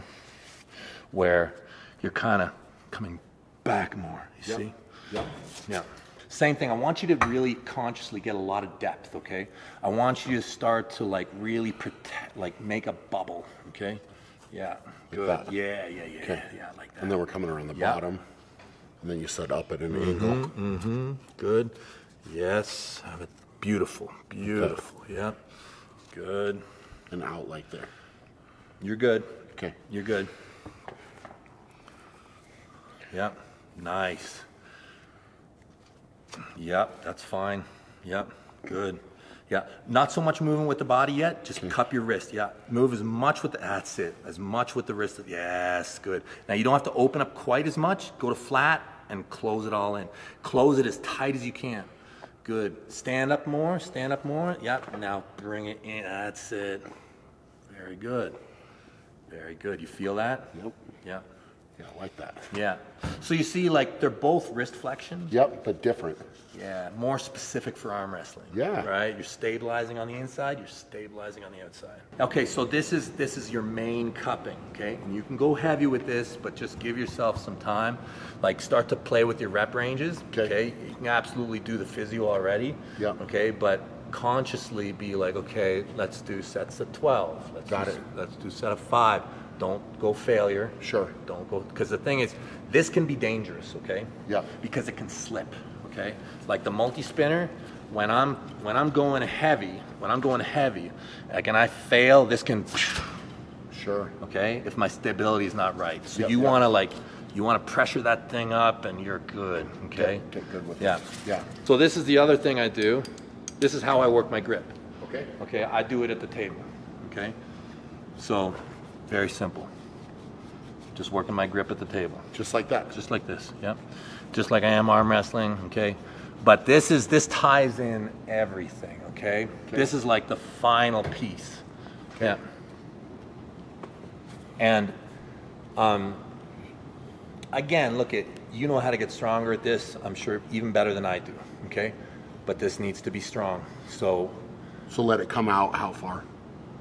[SPEAKER 2] where you're kind of coming back more, you see?
[SPEAKER 1] Yep.
[SPEAKER 2] Yeah. Same thing, I want you to really consciously get a lot of depth, okay? I want you to start to like really protect, like make a bubble, okay? Yeah, good.
[SPEAKER 1] that.
[SPEAKER 2] Yeah,
[SPEAKER 1] Okay.
[SPEAKER 2] yeah, like that.
[SPEAKER 1] And then we're coming around the bottom. And then you set up at an angle.
[SPEAKER 2] Good. Yes, have it. Beautiful, beautiful, yeah. Good.
[SPEAKER 1] And out like there.
[SPEAKER 2] You're good.
[SPEAKER 1] Okay.
[SPEAKER 2] You're good. Yep, nice. Yep, that's fine. Yep, good. Yeah, not so much moving with the body yet, just cup your wrist. Yeah, move as much with the, that's it, as much with the wrist. Yes, good. Now you don't have to open up quite as much. Go to flat and close it all in. Close it as tight as you can. Good. Stand up more, stand up more. Yep, now bring it in. That's it. Very good. Very good. You feel that?
[SPEAKER 1] Yep.
[SPEAKER 2] Yeah.
[SPEAKER 1] Yeah, I like that.
[SPEAKER 2] Yeah. So you see, like, they're both wrist flexions.
[SPEAKER 1] Yep, but different.
[SPEAKER 2] Yeah, more specific for arm wrestling.
[SPEAKER 1] Yeah.
[SPEAKER 2] Right? You're stabilizing on the inside, you're stabilizing on the outside. Okay, so this is your main cupping, okay? And you can go heavy with this, but just give yourself some time. Like, start to play with your rep ranges, okay? You can absolutely do the physio already.
[SPEAKER 1] Yep.
[SPEAKER 2] Okay, but consciously be like, okay, let's do sets of 12. Let's do set of 5. Don't go failure.
[SPEAKER 1] Sure.
[SPEAKER 2] Don't go, because the thing is, this can be dangerous, okay?
[SPEAKER 1] Yeah.
[SPEAKER 2] Because it can slip, okay? Like the multi-spinner, when I'm going heavy, like, and I fail, this can,
[SPEAKER 1] Sure.
[SPEAKER 2] okay? If my stability is not right. So
[SPEAKER 1] Yep,
[SPEAKER 2] you
[SPEAKER 1] yep.
[SPEAKER 2] want to pressure that thing up and you're good, okay?
[SPEAKER 1] Get good with
[SPEAKER 2] Yeah.
[SPEAKER 1] it. Yeah.
[SPEAKER 2] So this is the other thing I do. This is how I work my grip.
[SPEAKER 1] Okay.
[SPEAKER 2] Okay, I do it at the table, okay? So, very simple. Just working my grip at the table.
[SPEAKER 1] Just like that.
[SPEAKER 2] Just like this, yep. Just like I am arm wrestling, okay? But this ties in everything, okay? This is like the final piece.
[SPEAKER 1] Okay.
[SPEAKER 2] Yeah. And again, look at, you know how to get stronger at this, I'm sure even better than I do, okay? But this needs to be strong. So
[SPEAKER 1] let it come out how far?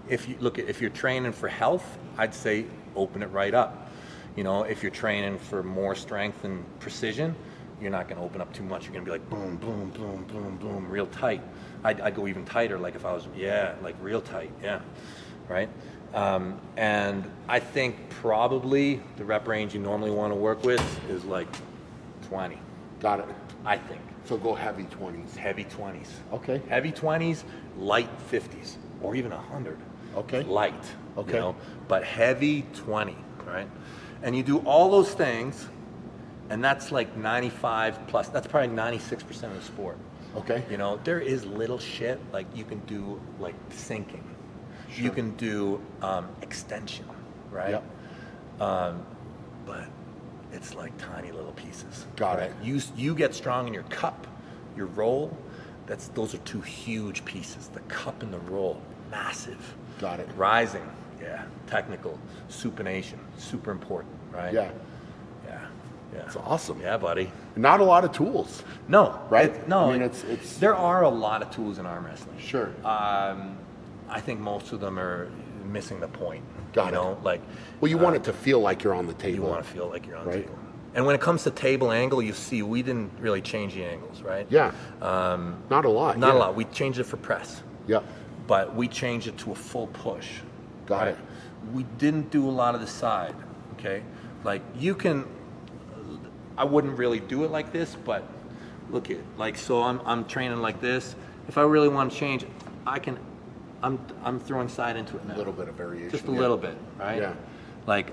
[SPEAKER 2] if you're training for health, I'd say open it right up. You know, if you're training for more strength and precision, you're not going to open up too much. You're going to be like boom, boom, boom, boom, boom, real tight. I'd go even tighter, like if I was, like real tight, right? And I think probably the rep range you normally want to work with is like 20.
[SPEAKER 1] Got it.
[SPEAKER 2] I think.
[SPEAKER 1] So go heavy 20s.
[SPEAKER 2] Heavy 20s.
[SPEAKER 1] Okay.
[SPEAKER 2] Heavy 20s, light 50s, or even 100.
[SPEAKER 1] Okay.
[SPEAKER 2] Light.
[SPEAKER 1] Okay.
[SPEAKER 2] You know, but heavy 20, right? And you do all those things, and that's like 95 plus. That's probably 96% of the sport.
[SPEAKER 1] Okay.
[SPEAKER 2] You know, there is little shit like you can do, like sinking.
[SPEAKER 1] Sure.
[SPEAKER 2] You can do extension, right?
[SPEAKER 1] Yep.
[SPEAKER 2] But it's like tiny little pieces.
[SPEAKER 1] Got
[SPEAKER 2] right?
[SPEAKER 1] it.
[SPEAKER 2] You get strong in your cup, your roll. Those are two huge pieces. The cup and the roll, massive.
[SPEAKER 1] Got it.
[SPEAKER 2] Rising, technical, supination, super important, right?
[SPEAKER 1] Yeah.
[SPEAKER 2] Yeah.
[SPEAKER 1] It's awesome.
[SPEAKER 2] Yeah, buddy.
[SPEAKER 1] Not a lot of tools.
[SPEAKER 2] No,
[SPEAKER 1] Right?
[SPEAKER 2] no,
[SPEAKER 1] I mean, it's
[SPEAKER 2] there are a lot of tools in arm wrestling.
[SPEAKER 1] Sure.
[SPEAKER 2] I think most of them are missing the point.
[SPEAKER 1] Got
[SPEAKER 2] you
[SPEAKER 1] it.
[SPEAKER 2] know, like
[SPEAKER 1] Well, you want it to feel like you're on the table.
[SPEAKER 2] you want to feel like you're on the
[SPEAKER 1] Right.
[SPEAKER 2] table. And when it comes to table angle, you see we didn't really change the angles, right?
[SPEAKER 1] Yeah. Not a lot.
[SPEAKER 2] Not
[SPEAKER 1] yeah.
[SPEAKER 2] a lot. We changed it for press,
[SPEAKER 1] Yeah.
[SPEAKER 2] but we changed it to a full push.
[SPEAKER 1] Got
[SPEAKER 2] right?
[SPEAKER 1] it.
[SPEAKER 2] We didn't do a lot of the side, okay? Like you can, I wouldn't really do it like this, but look at, like, so I'm training like this. If I really want to change, I can, I'm throwing side into it now.
[SPEAKER 1] A little bit of variation.
[SPEAKER 2] Just a
[SPEAKER 1] yeah.
[SPEAKER 2] little bit, right?
[SPEAKER 1] Yeah.
[SPEAKER 2] Like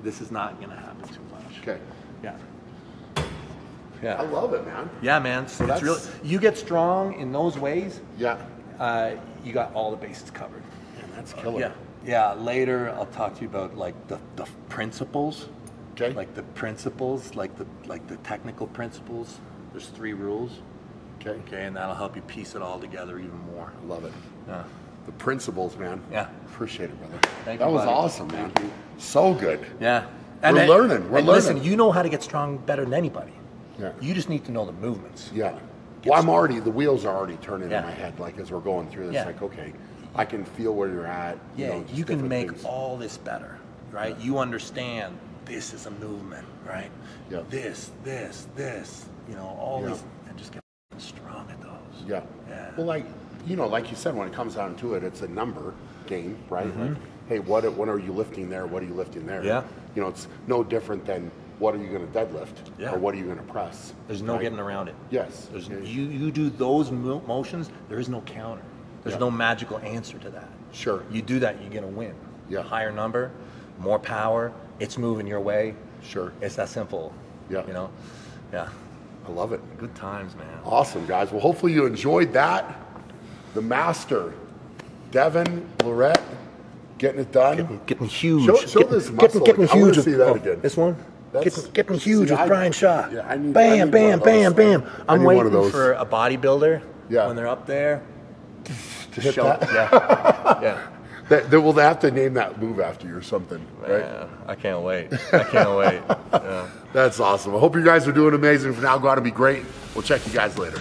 [SPEAKER 2] this is not gonna happen too much.
[SPEAKER 1] Okay.
[SPEAKER 2] Yeah.
[SPEAKER 1] I
[SPEAKER 2] Yeah.
[SPEAKER 1] love it, man.
[SPEAKER 2] Yeah, man. So it's really, you get strong in those ways,
[SPEAKER 1] Yeah.
[SPEAKER 2] you got all the bases covered.
[SPEAKER 1] Man, that's killer.
[SPEAKER 2] Yeah. Yeah. Later, I'll talk to you about like the principles,
[SPEAKER 1] Okay.
[SPEAKER 2] Like the principles, like the technical principles. There's 3 rules.
[SPEAKER 1] Okay.
[SPEAKER 2] Okay, and that'll help you piece it all together even more.
[SPEAKER 1] I love it.
[SPEAKER 2] Yeah.
[SPEAKER 1] The principles, man.
[SPEAKER 2] Yeah.
[SPEAKER 1] Appreciate it, brother.
[SPEAKER 2] Thank
[SPEAKER 1] that
[SPEAKER 2] you,
[SPEAKER 1] was
[SPEAKER 2] buddy.
[SPEAKER 1] awesome, man. So good.
[SPEAKER 2] Yeah.
[SPEAKER 1] We're learning. We're learning.
[SPEAKER 2] Listen, you know how to get strong better than anybody.
[SPEAKER 1] Yeah.
[SPEAKER 2] You just need to know the movements.
[SPEAKER 1] Yeah. Well, the wheels are already turning
[SPEAKER 2] Yeah.
[SPEAKER 1] in my head, like as we're going through this,
[SPEAKER 2] Yeah.
[SPEAKER 1] like, okay, I can feel where you're at.
[SPEAKER 2] Yeah,
[SPEAKER 1] just
[SPEAKER 2] you can
[SPEAKER 1] different
[SPEAKER 2] make
[SPEAKER 1] things.
[SPEAKER 2] all this better, right? You understand this is a movement, right?
[SPEAKER 1] Yeah.
[SPEAKER 2] This, all
[SPEAKER 1] Yeah.
[SPEAKER 2] these, and just get strong at those.
[SPEAKER 1] Yeah.
[SPEAKER 2] Yeah.
[SPEAKER 1] Well, like you said, when it comes down to it, it's a number game, right?
[SPEAKER 2] Mm-hmm.
[SPEAKER 1] Like, hey, what are you lifting there? What are you lifting there?
[SPEAKER 2] Yeah.
[SPEAKER 1] It's no different than what are you going to deadlift
[SPEAKER 2] Yeah.
[SPEAKER 1] or what are you going to press?
[SPEAKER 2] There's no
[SPEAKER 1] right?
[SPEAKER 2] getting around it.
[SPEAKER 1] Yes.
[SPEAKER 2] There's,
[SPEAKER 1] Yeah.
[SPEAKER 2] you do those motions, there is no counter. There's
[SPEAKER 1] Yeah.
[SPEAKER 2] no magical answer to that.
[SPEAKER 1] Sure.
[SPEAKER 2] You do that, you're going to win.
[SPEAKER 1] Yeah.
[SPEAKER 2] Higher number, more power, it's moving your way.
[SPEAKER 1] Sure.
[SPEAKER 2] It's that simple.
[SPEAKER 1] Yeah.
[SPEAKER 2] Yeah.
[SPEAKER 1] I love it.
[SPEAKER 2] Good times, man.
[SPEAKER 1] Awesome, guys. Well, hopefully you enjoyed that. The master, Devon, Larratt, getting it done.
[SPEAKER 2] Getting huge.
[SPEAKER 1] Show this muscle.
[SPEAKER 2] Getting
[SPEAKER 1] I wanna
[SPEAKER 2] huge.
[SPEAKER 1] see that again.
[SPEAKER 2] This one?
[SPEAKER 1] That's-
[SPEAKER 2] Getting huge
[SPEAKER 1] see,
[SPEAKER 2] with Brian Shaw.
[SPEAKER 1] Yeah, I need
[SPEAKER 2] bam,
[SPEAKER 1] one of
[SPEAKER 2] bam,
[SPEAKER 1] those.
[SPEAKER 2] bam.
[SPEAKER 1] I
[SPEAKER 2] I'm
[SPEAKER 1] need one of
[SPEAKER 2] waiting
[SPEAKER 1] those.
[SPEAKER 2] for a bodybuilder
[SPEAKER 1] Yeah.
[SPEAKER 2] when they're up there to
[SPEAKER 1] hit
[SPEAKER 2] show.
[SPEAKER 1] that?
[SPEAKER 2] Yeah. Yeah.
[SPEAKER 1] They will have to name that move after you or something, right?
[SPEAKER 2] Yeah, I can't wait. Yeah.
[SPEAKER 1] That's awesome. I hope you guys are doing amazing. For now, go out and be great. We'll check you guys later.